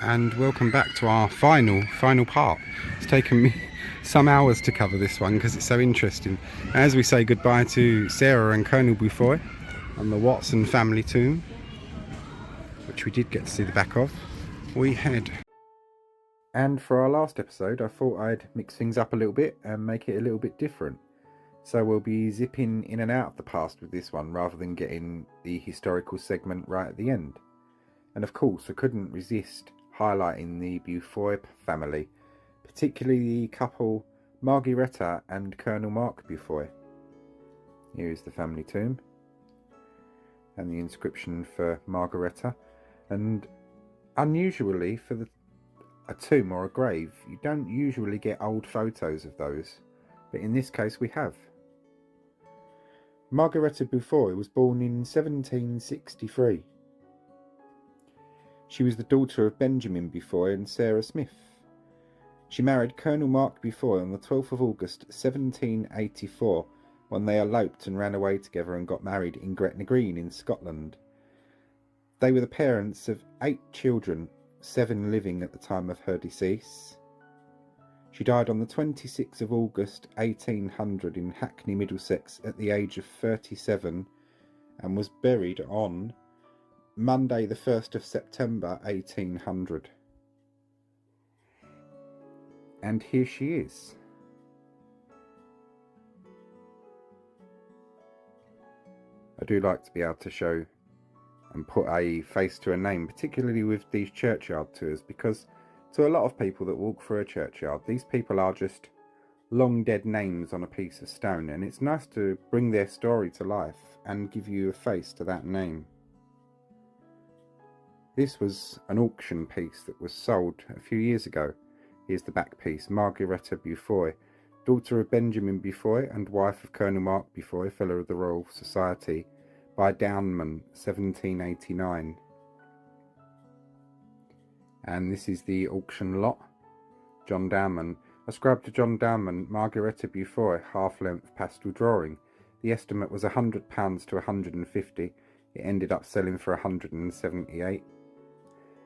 and welcome back to our final part. It's taken me some hours to cover this one because it's so interesting. As we say goodbye to Sarah and Colonel Beaufoy on the Watson family tomb, which we did get to see the back of, we head. And for our last episode, I thought I'd mix things up a little bit and make it a little bit different. So we'll be zipping in and out of the past with this one rather than getting the historical segment right at the end. And of course, I couldn't resist highlighting the Beaufoy family, particularly the couple Margaretta and Colonel Mark Beaufoy. Here is the family tomb and the inscription for Margaretta. And unusually for a tomb or a grave, you don't usually get old photos of those, but in this case we have. Margaretta Beaufoy was born in 1763. She was the daughter of Benjamin Beaufoy and Sarah Smith. She married Colonel Mark Beaufoy on the 12th of August 1784, when they eloped and ran away together and got married in Gretna Green in Scotland. They were the parents of 8 children, 7 living at the time of her decease. She died on the 26th of August 1800 in Hackney, Middlesex at the age of 37 and was buried on Monday the 1st of September 1800. And here she is. I do like to be able to show and put a face to a name, particularly with these churchyard tours, because to a lot of people that walk through a churchyard, these people are just long dead names on a piece of stone, and it's nice to bring their story to life and give you a face to that name. This was an auction piece that was sold a few years ago. Here's the back piece. Margaretta Beaufoy, daughter of Benjamin Beaufoy and wife of Colonel Mark Beaufoy, Fellow of the Royal Society, by Downman, 1789. And this is the auction lot. John Downman. Ascribed to John Downman, Margaretta Beaufoy, half-length pastel drawing. The estimate was £100 to £150. It ended up selling for £178.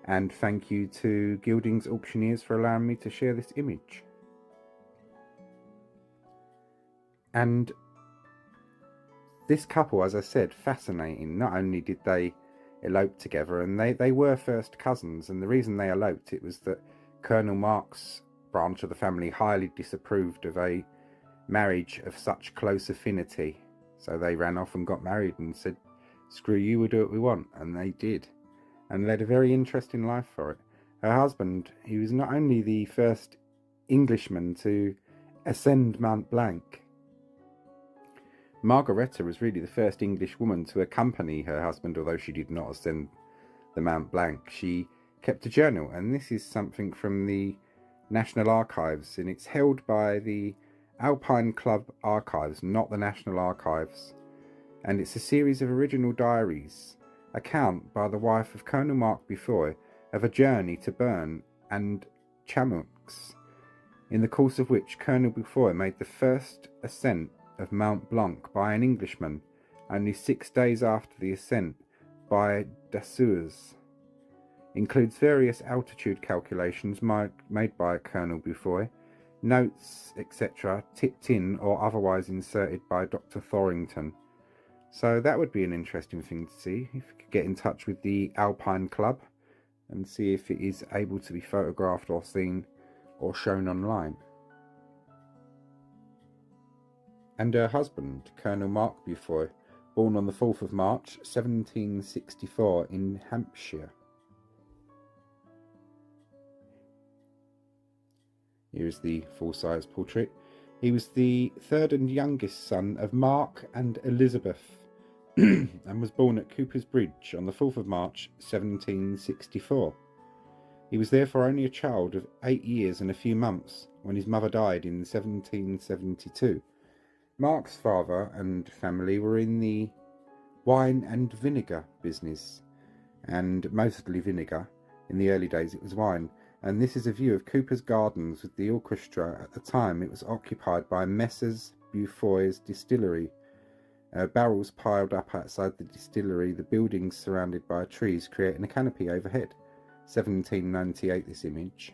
And thank you to Gildings Auctioneers for allowing me to share this image. And this couple, as I said, fascinating. Not only did they elope together, and they were first cousins, and the reason they eloped, it was that Colonel Mark's branch of the family highly disapproved of a marriage of such close affinity. So they ran off and got married and said, screw you, we'll do what we want. And they did, and led a very interesting life for it. Her husband, he was not only the first Englishman to ascend Mont Blanc. Margaretta was really the first English woman to accompany her husband, although she did not ascend the Mont Blanc. She kept a journal, and this is something from the National Archives, and it's held by the Alpine Club Archives, not the National Archives. And it's a series of original diaries, account by the wife of Colonel Mark Beaufoy of a journey to Bern and Chamoux, in the course of which Colonel Beaufoy made the first ascent of Mont Blanc by an Englishman, only 6 days after the ascent by Dassaults. Includes various altitude calculations made by Colonel Beaufoy, notes, etc., tipped in or otherwise inserted by Dr. Thorington. So that would be an interesting thing to see, if you could get in touch with the Alpine Club and see if it is able to be photographed or seen or shown online. And her husband, Colonel Mark Beaufoy, born on the 4th of March 1764 in Hampshire. Here is the full-size portrait. He was the third and youngest son of Mark and Elizabeth and was born at Cooper's Bridge on the 4th of March 1764. He was therefore only a child of 8 years and a few months when his mother died in 1772. Mark's father and family were in the wine and vinegar business, and mostly vinegar. In the early days it was wine, and this is a view of Cooper's Gardens with the orchestra. At the time it was occupied by Messrs. Beaufoy's distillery. Barrels piled up outside the distillery, the buildings surrounded by trees creating a canopy overhead. 1798, this image.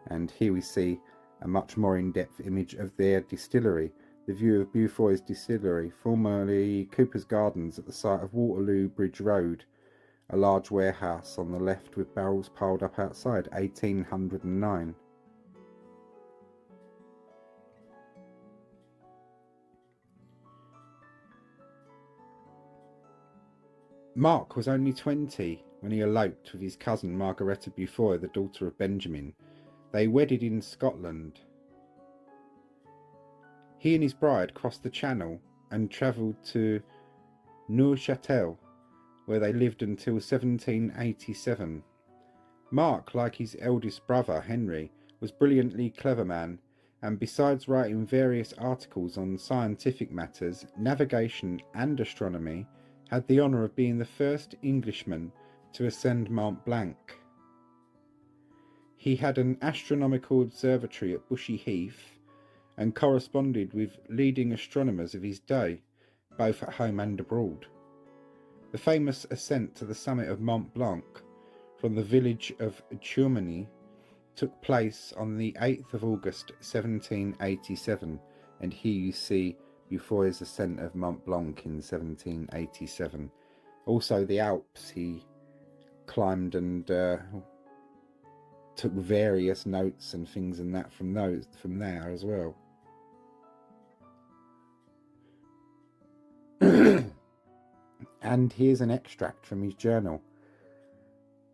And here we see a much more in-depth image of their distillery. The view of Beaufoy's distillery, formerly Cooper's Gardens, at the site of Waterloo Bridge Road, a large warehouse on the left with barrels piled up outside, 1809. Mark was only 20 when he eloped with his cousin Margaretta Beaufoy, the daughter of Benjamin. They wedded in Scotland. He and his bride crossed the Channel and travelled to Neuchâtel, where they lived until 1787. Mark, like his eldest brother Henry, was a brilliantly clever man, and besides writing various articles on scientific matters, navigation and astronomy, had the honour of being the first Englishman to ascend Mont Blanc. He had an astronomical observatory at Bushy Heath and corresponded with leading astronomers of his day, both at home and abroad. The famous ascent to the summit of Mont Blanc from the village of Chamonix took place on the 8th of August 1787, and here you see Beaufoy's ascent of Mont Blanc in 1787. Also the Alps he climbed and took various notes and things and that from there as well. And here's an extract from his journal.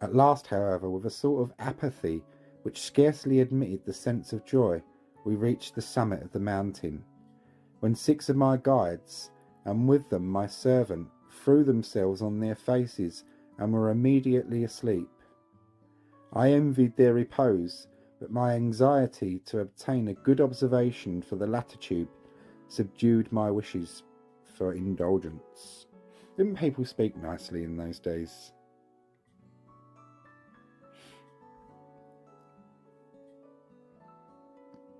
At last, however, with a sort of apathy which scarcely admitted the sense of joy, we reached the summit of the mountain, when 6 of my guides, and with them my servant, threw themselves on their faces and were immediately asleep. I envied their repose, but my anxiety to obtain a good observation for the latitude subdued my wishes for indulgence. Didn't people speak nicely in those days?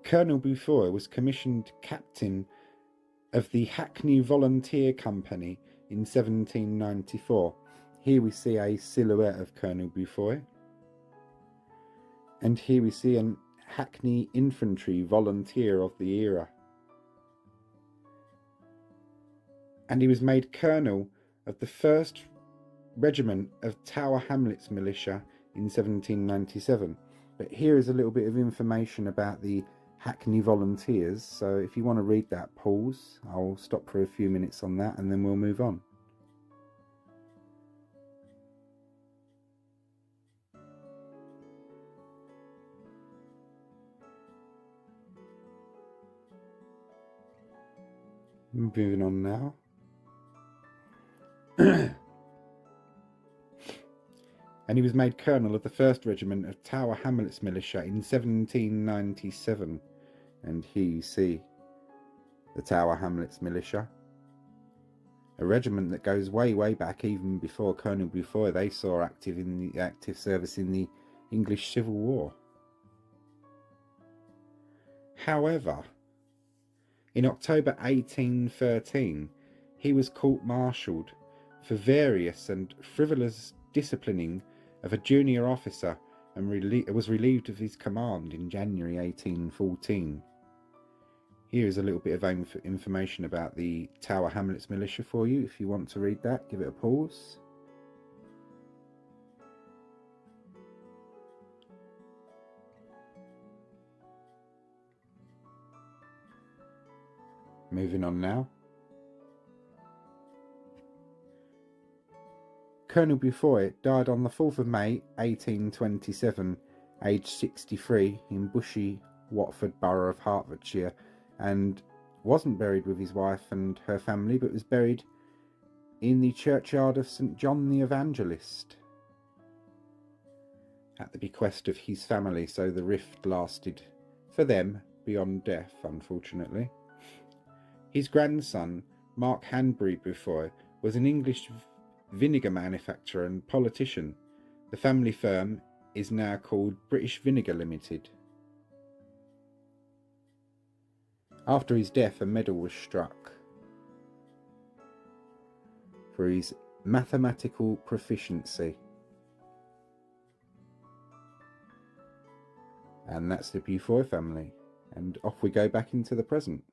Colonel Beaufoy was commissioned captain of the Hackney Volunteer Company in 1794. Here we see a silhouette of Colonel Beaufoy. And here we see an Hackney infantry volunteer of the era. And he was made colonel of the 1st Regiment of Tower Hamlets Militia in 1797. But here is a little bit of information about the Hackney Volunteers, so if you want to read that, pause. I'll stop for a few minutes on that and then we'll move on. Moving on now. And he was made colonel of the 1st Regiment of Tower Hamlets Militia in 1797. And here you see the Tower Hamlets Militia, a regiment that goes way, way back, even before Colonel Beaufoy. They saw active service in the English Civil War. However, in October 1813, he was court-martialed for various and frivolous disciplining of a junior officer and was relieved of his command in January 1814. Here is a little bit of information about the Tower Hamlets Militia for you. If you want to read that, give it a pause. Moving on now. Colonel Beaufoy died on the 4th of May 1827, aged 63, in Bushy, Watford Borough of Hertfordshire, and wasn't buried with his wife and her family, but was buried in the churchyard of St John the Evangelist at the bequest of his family, so the rift lasted for them beyond death, unfortunately. His grandson, Mark Hanbury Beaufoy, was an English vinegar manufacturer and politician. The family firm is now called British Vinegar Limited. After his death, a medal was struck for his mathematical proficiency. And that's the Beaufoy family. And off we go back into the present.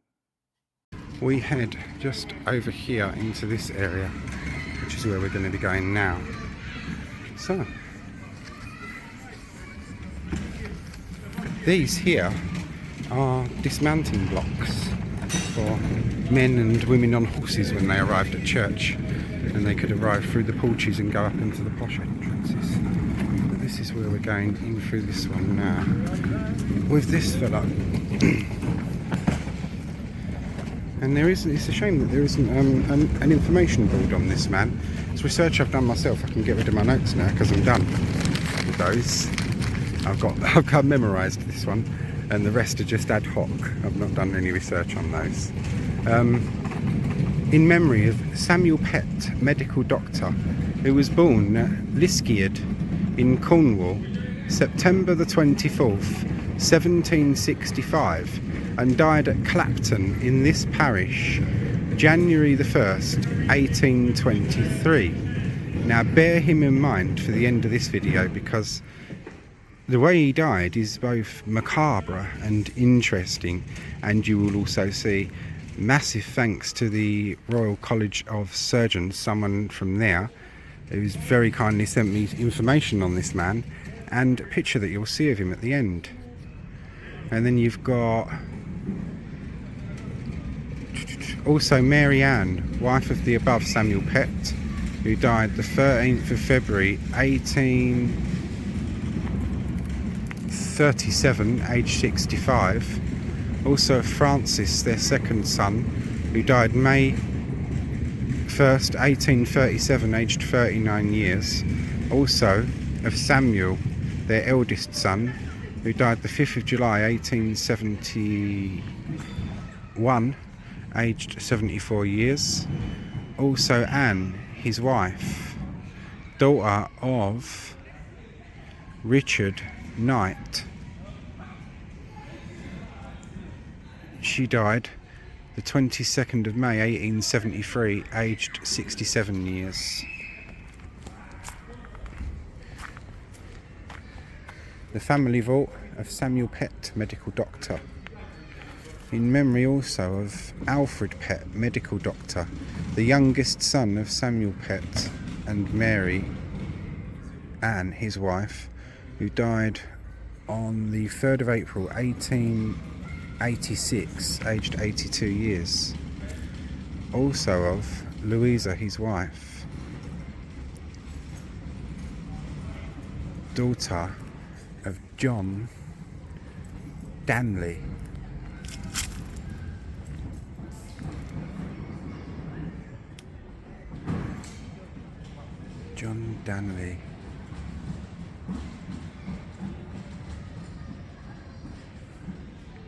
We head just over here into this area, which is where we're going to be going now. So, these here are dismounting blocks for men and women on horses when they arrived at church, and they could arrive through the porches and go up into the posh entrances. But this is where we're going in through this one now with this fella. And it's a shame that there isn't an information board on this man. It's research I've done myself. I can get rid of my notes now because I'm done with those. I've memorised this one, and the rest are just ad hoc. I've not done any research on those. In memory of Samuel Pett, medical doctor, who was born at Liskeard in Cornwall, September the 24th, 1765, and died at Clapton in this parish, January the 1st, 1823. Now bear him in mind for the end of this video, because the way he died is both macabre and interesting, and you will also see massive thanks to the Royal College of Surgeons, someone from there who's very kindly sent me information on this man and a picture that you'll see of him at the end. And then you've got also Mary Ann, wife of the above Samuel Pett, who died the 13th of February 1837, aged 65. Also Francis, their second son, who died May 1st, 1837, aged 39 years. Also of Samuel, their eldest son, who died the 5th of July 1871, aged 74 years. Also Anne, his wife, daughter of Richard Knight. She died the 22nd of May 1873, aged 67 years. The family vault of Samuel Pett, medical doctor. In memory also of Alfred Pett, medical doctor, the youngest son of Samuel Pett and Mary Ann, his wife, who died on the 3rd of April 1886, aged 82 years. Also of Louisa, his wife, daughter of John Danley. John Danley.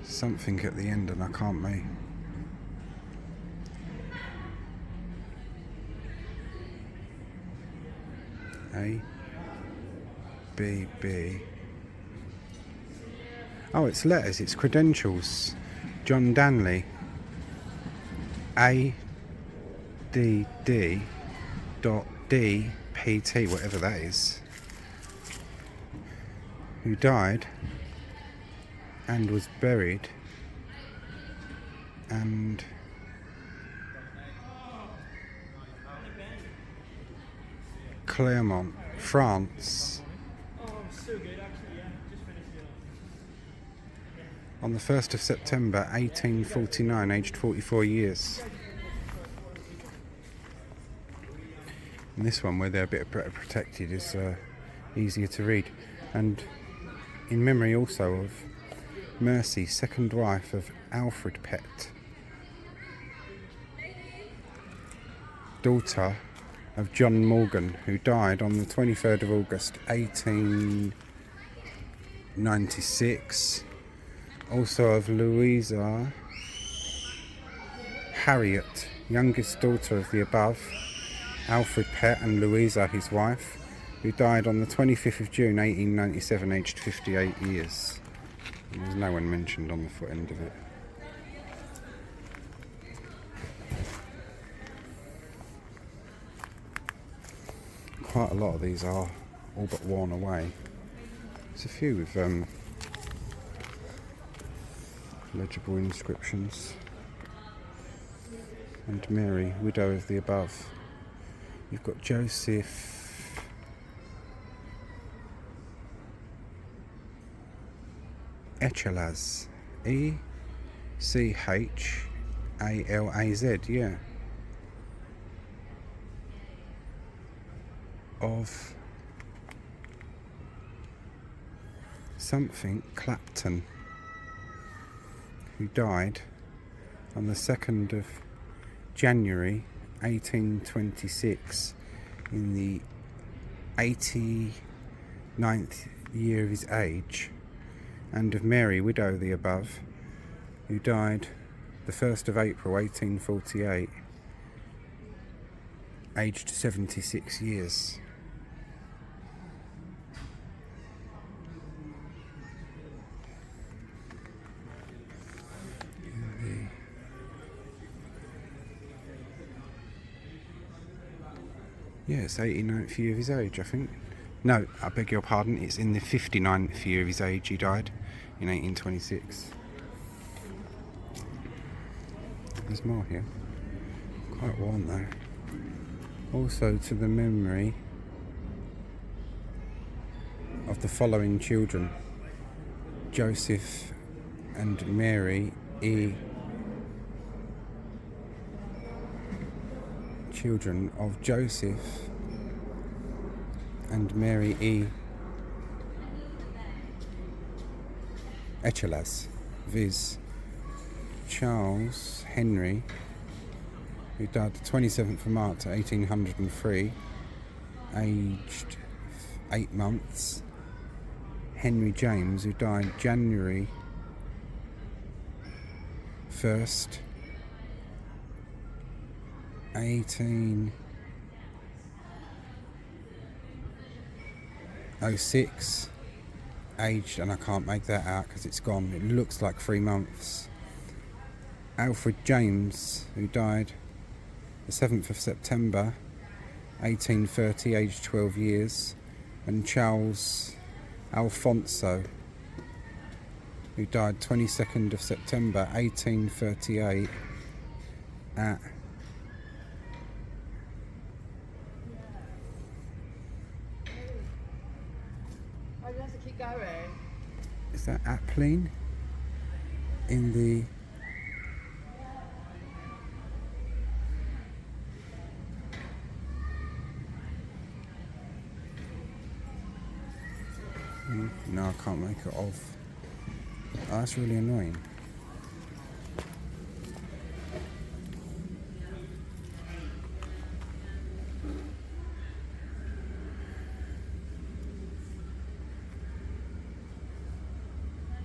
Something at the end and I can't make. A B B. Oh, it's letters, it's credentials. John Danley. A D D dot D P T, whatever that is. Who died and was buried and Clermont, France, on the 1st of September 1849, aged 44 years. And this one, where they're a bit better protected, is easier to read. And in memory also of Mercy, second wife of Alfred Pett, daughter of John Morgan, who died on the 23rd of August 1896. Also of Louisa Harriet, youngest daughter of the above Alfred Pett and Louisa, his wife, who died on the 25th of June 1897, aged 58 years. And there's no one mentioned on the foot end of it. Quite a lot of these are all but worn away. There's a few with legible inscriptions. And Mary, widow of the above. You've got Joseph Echalaz, Echalaz, yeah, of something Clapton, who died on the 2nd of January 1826 in the 89th year of his age, and of Mary, widow of the above, who died the 1st of April 1848, aged 76 years. Yeah, it's 89th year of his age, I think. No, I beg your pardon, it's in the 59th year of his age he died, in 1826. There's more here. Quite warm though. Also to the memory of the following children: Joseph and Mary children of Joseph and Mary Echalaz, viz. Charles Henry, who died the 27th of March 1803, aged 8 months. Henry James, who died January 1st, 1806, aged, and I can't make that out because it's gone, it looks like 3 months. Alfred James, who died the 7th of September 1830, aged 12 years, and Charles Alfonso, who died 22nd of September 1838 at is that Appling in the no, I can't make it off. Oh, that's really annoying.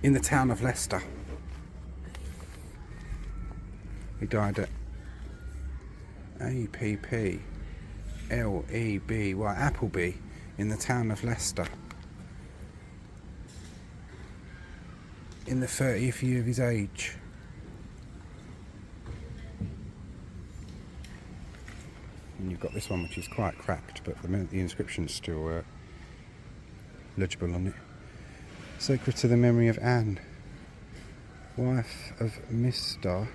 In the town of Leicester. He died at Appleby, Appleby, in the town of Leicester, in the 30th year of his age. And you've got this one, which is quite cracked, but the inscription's still legible on it. Sacred to the memory of Anne, wife of Mr.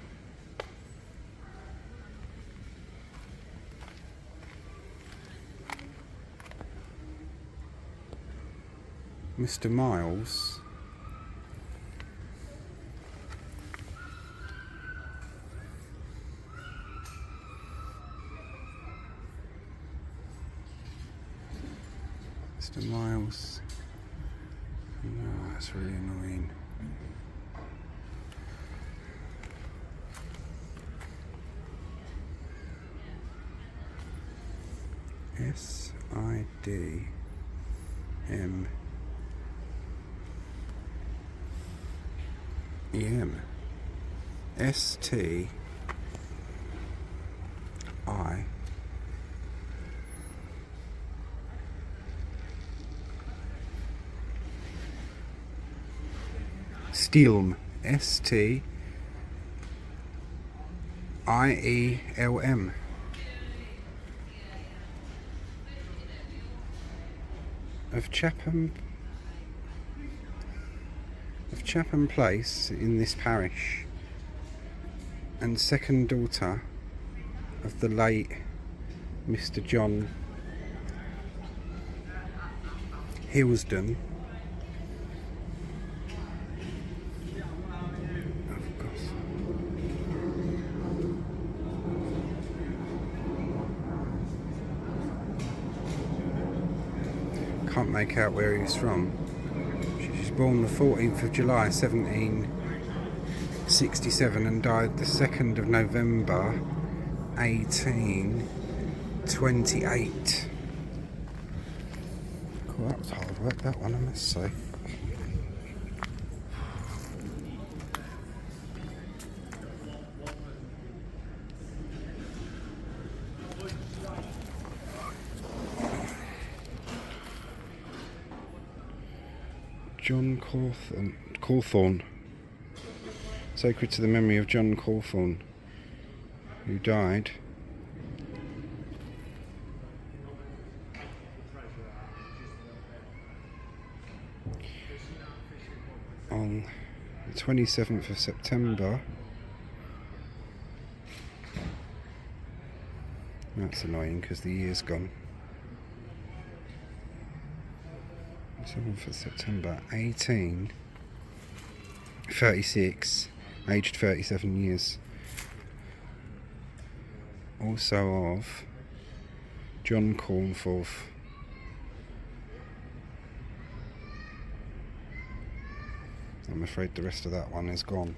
Miles, Mr. Miles. Oh, that's really annoying. SIDMEM STI Steelm, STIELM, of Chapham of Chapham Place in this parish, and second daughter of the late Mr. John Hilsden. Can't make out where he's from. She was born the 14th of July 1767 and died the 2nd of November 1828. Cool, that was hard work, that one, I must say. John Cawthorne. Sacred to the memory of John Cawthorne, who died on the 27th of September. That's annoying because the year's gone. 7th of September 1836, aged 37 years. Also of John Cornforth. I'm afraid the rest of that one is gone.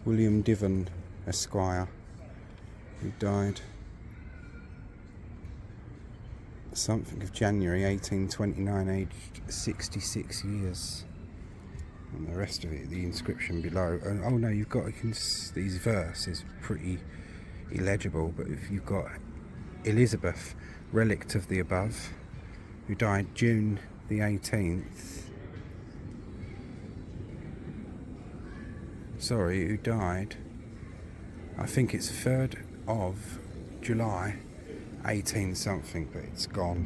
William Diven, Esquire, who died something of January 1829, aged 66 years. And the rest of it, the inscription below. And, oh no, you've got these verses pretty illegible, but if you've got Elizabeth, relict of the above, who died June the 18th. Sorry, who died, I think it's 3rd of July 18 something, but it's gone.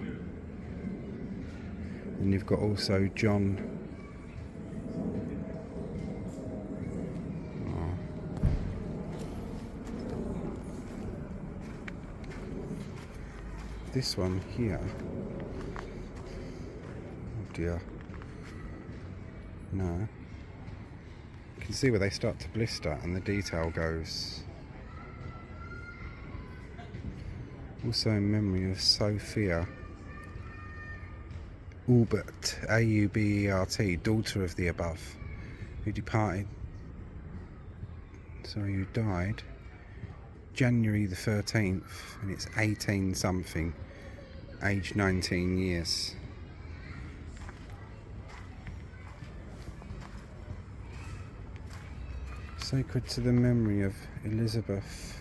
And you've got also John this one here. Oh dear. No. You can see where they start to blister and the detail goes. Also in memory of Sophia Aubert, A-U-B-E-R-T, daughter of the above, who died January the 13th, and it's 18 something, aged 19 years. Sacred to the memory of Elizabeth.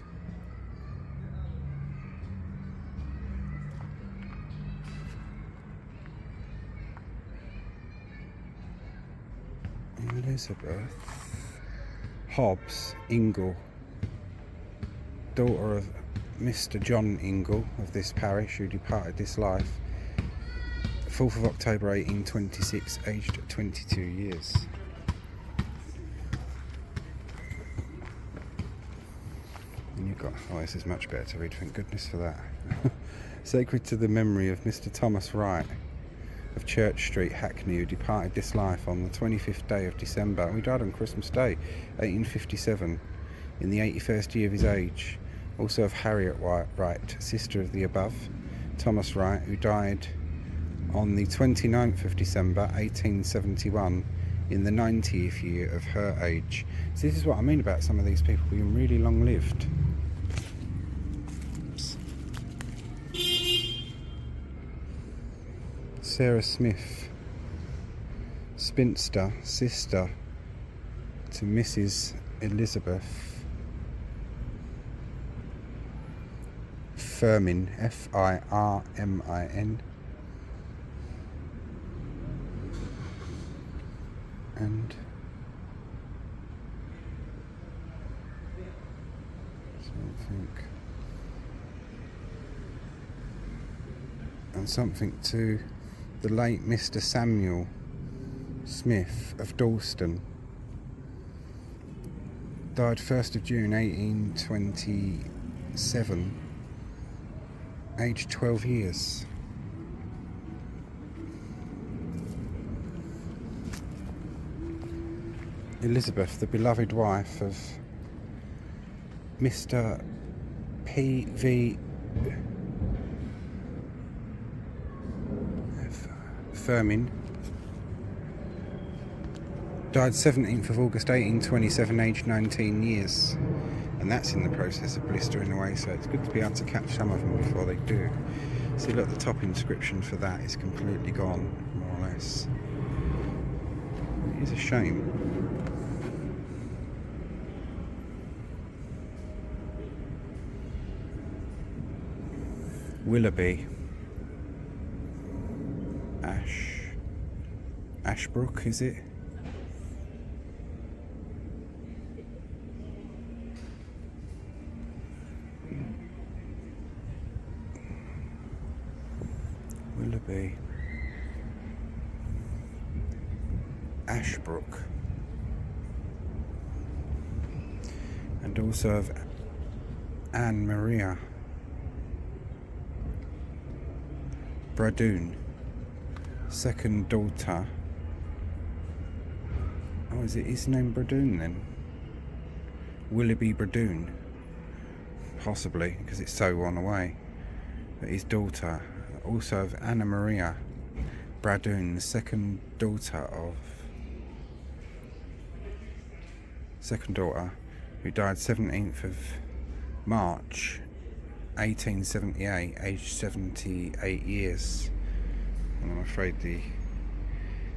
Hobbs Ingle, daughter of Mr. John Ingle of this parish, who departed this life 4th of October 1826, aged 22 years. And you've got, oh, this is much better to read, thank goodness for that. Sacred to the memory of Mr. Thomas Wright of Church Street, Hackney, who departed this life on the 25th day of December, and he died on Christmas Day 1857 in the 81st year of his age. Also of Harriet Wright, sister of the above, Thomas Wright, who died on the 29th of December 1871 in the 90th year of her age. So this is what I mean about some of these people being really long lived. Sarah Smith, spinster, sister to Mrs. Elizabeth Firmin, F-I-R-M-I-N, and think. And something to the late Mr. Samuel Smith of Dalston. Died 1st of June 1827, aged 12 years. Elizabeth, the beloved wife of Mr. P.V. Firmin, died 17th of August 1827, aged 19 years. And that's in the process of blistering away, so it's good to be able to catch some of them before they do. See, look, the top inscription for that is completely gone, more or less. It is a shame. Willoughby. Ashbrook, is it? Willoughby. Ashbrook. And also of Anne Maria Bradoon, second daughter. Oh, is it his name Bradoon then? Willoughby Bradoon? Possibly, because it's so on away. But his daughter, also of Anna Maria Bradoon, the second daughter, who died 17th of March 1878, aged 78 years. And I'm afraid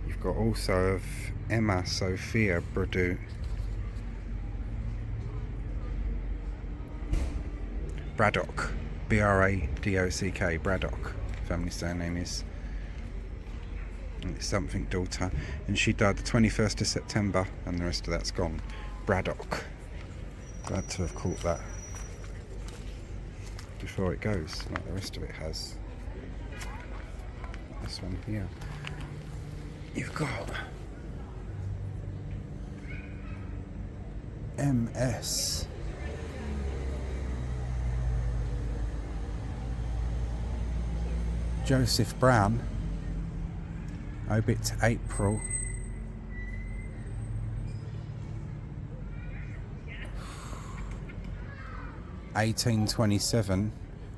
you've got also of Emma Sophia Braddock, B-R-A-D-O-C-K, Braddock, family surname is. And it's something daughter, and she died the 21st of September, and the rest of that's gone. Braddock. Glad to have caught that before it goes, like the rest of it has. This one here. You've got M.S. Joseph Brown, obit April 1827,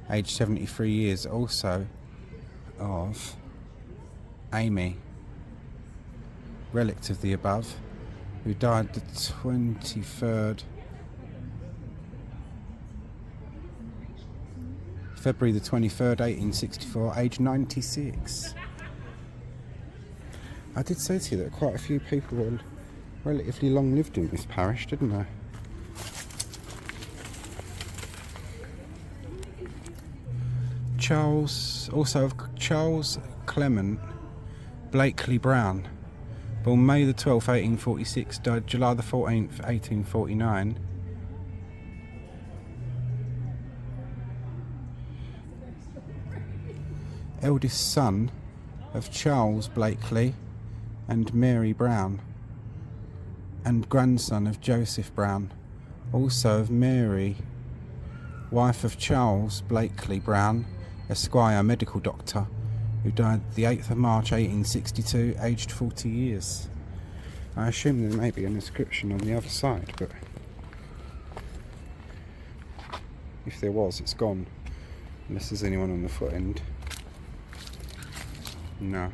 aged 73 years, also of Amy, relict of the above, who died the 23rd February the 23rd, 1864, aged 96. I did say to you that quite a few people were relatively long lived in this parish, didn't I? Also of Charles Clement Blakely Brown, born May the 12th, 1846, died July the 14th, 1849. Eldest son of Charles Blakely and Mary Brown, and grandson of Joseph Brown, also of Mary, wife of Charles Blakely Brown, Esquire, medical doctor, who died the 8th of March 1862, aged 40 years. I assume there may be an inscription on the other side, but if there was, it's gone, unless there's anyone on the foot end. No.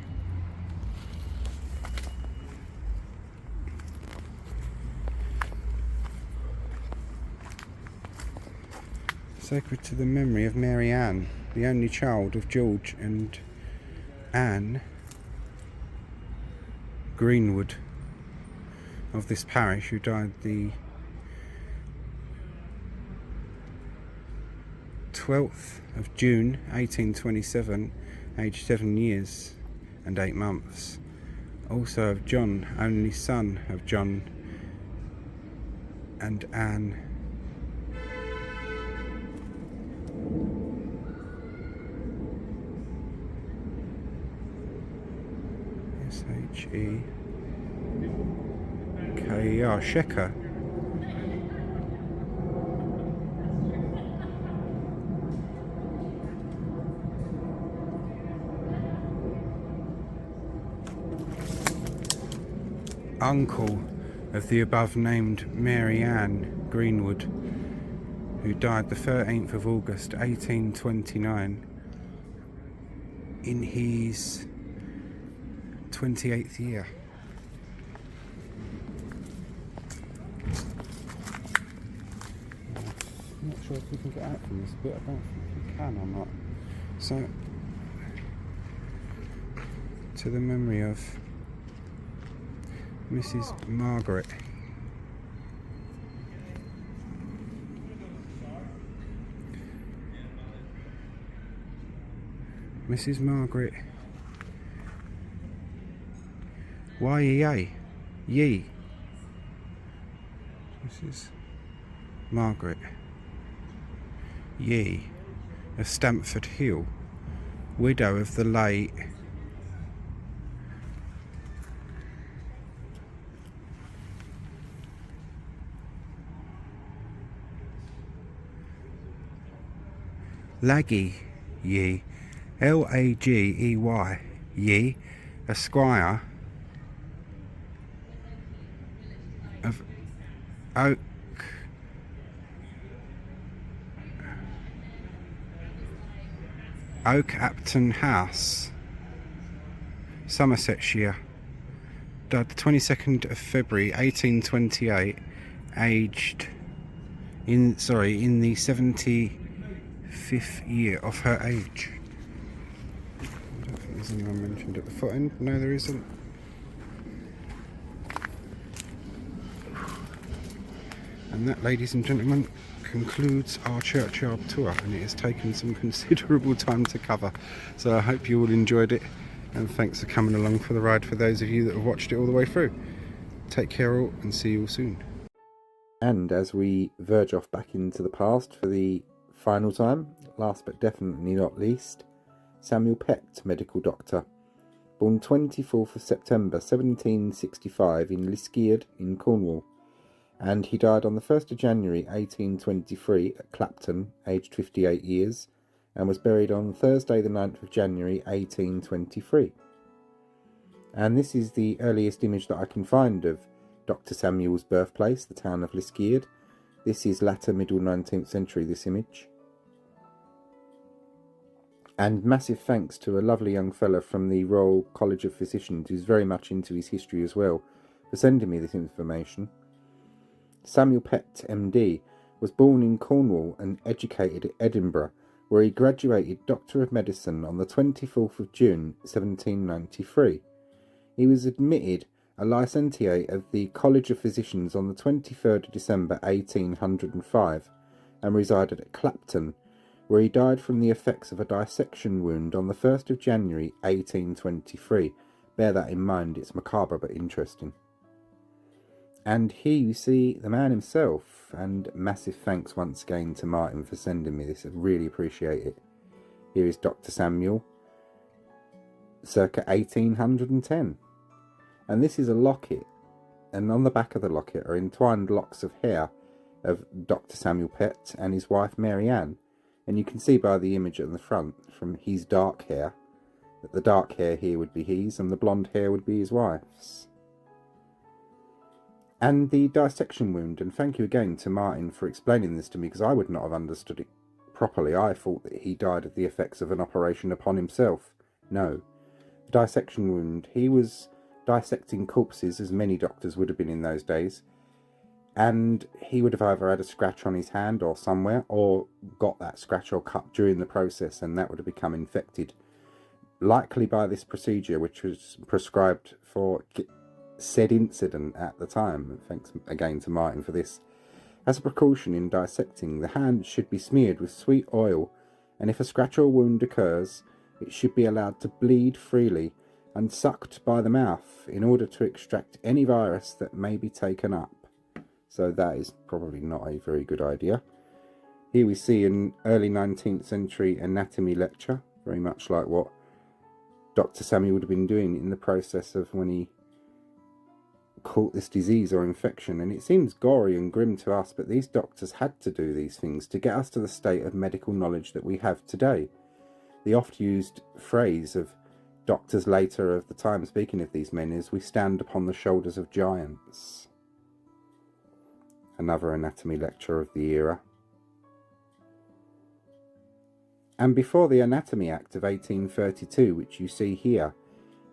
Sacred to the memory of Mary Ann, the only child of George and Anne Greenwood of this parish, who died the 12th of June 1827, aged 7 years and 8 months. Also of John, only son of John and Anne Shecker. Uncle of the above named Mary Ann Greenwood, who died the 13th of August 1829 in his 28th year. I'm not sure if we can get out from this bit. I don't think we can or not. So, to the memory of Mrs. Margaret. Mrs. Margaret. Ye. Mrs. Margaret Ye of Stamford Hill, widow of the late Laggy Ye, Lagey Ye, Esquire of Oakapton House, Somersetshire, died the 22nd of February 1828, aged in the 75th year of her age. I don't think there's anyone mentioned at the foot end. No, there isn't. And that, ladies and gentlemen, concludes our churchyard tour, and it has taken some considerable time to cover, so I hope you all enjoyed it, and thanks for coming along for the ride for those of you that have watched it all the way through. Take care all, and see you all soon. And as we verge off back into the past for the final time, last but definitely not least, Samuel Pett, medical doctor, born 24th of September 1765 in Liskeard in Cornwall, and he died on the 1st of January 1823 at Clapton, aged 58 years, and was buried on Thursday the 9th of January 1823. And this is the earliest image that I can find of Dr. Samuel's birthplace, the town of Liskeard. This is latter middle 19th century, this image. And massive thanks to a lovely young fellow from the Royal College of Physicians who's very much into his history as well, for sending me this information. Samuel Pett M.D. was born in Cornwall and educated at Edinburgh, where he graduated Doctor of Medicine on the 24th of June 1793. He was admitted a licentiate of the College of Physicians on the 23rd of December 1805 and resided at Clapton, where he died from the effects of a dissection wound on the 1st of January 1823. Bear that in mind, it's macabre but interesting. And here you see the man himself, and massive thanks once again to Martin for sending me this. I really appreciate it. Here is Dr. Samuel, circa 1810. And this is a locket, and on the back of the locket are entwined locks of hair of Dr. Samuel Pett and his wife Mary Ann. And you can see by the image at the front from his dark hair that the dark hair here would be his and the blonde hair would be his wife's. And the dissection wound, and thank you again to Martin for explaining this to me, because I would not have understood it properly. I thought that he died of the effects of an operation upon himself. No. The dissection wound, he was dissecting corpses, as many doctors would have been in those days, and he would have either had a scratch on his hand or somewhere, or got that scratch or cut during the process, and that would have become infected. Likely by this procedure, which was prescribed for said incident at the time. Thanks again to Martin for this. As a precaution in dissecting, the hand should be smeared with sweet oil, and if a scratch or wound occurs, it should be allowed to bleed freely and sucked by the mouth in order to extract any virus that may be taken up. So that is probably not a very good idea. Here we see an early 19th century anatomy lecture, very much like what Dr. Samuel would have been doing in the process of when he caught this disease or infection, and it seems gory and grim to us, but these doctors had to do these things to get us to the state of medical knowledge that we have today. The oft-used phrase of doctors later of the time speaking of these men is, "We stand upon the shoulders of giants." Another anatomy lecture of the era. And before the Anatomy Act of 1832, which you see here,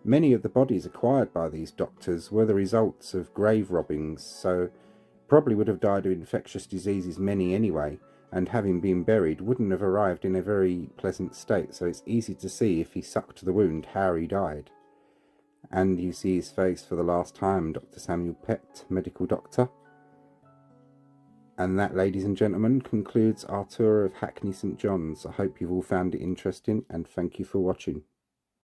many of the bodies acquired by these doctors were the results of grave robbings, so probably would have died of infectious diseases, many anyway, and having been buried wouldn't have arrived in a very pleasant state, so it's easy to see if he sucked the wound how he died. And you see his face for the last time, Dr. Samuel Pett, medical doctor. And that, ladies and gentlemen, concludes our tour of Hackney St John's. I hope you've all found it interesting, and thank you for watching.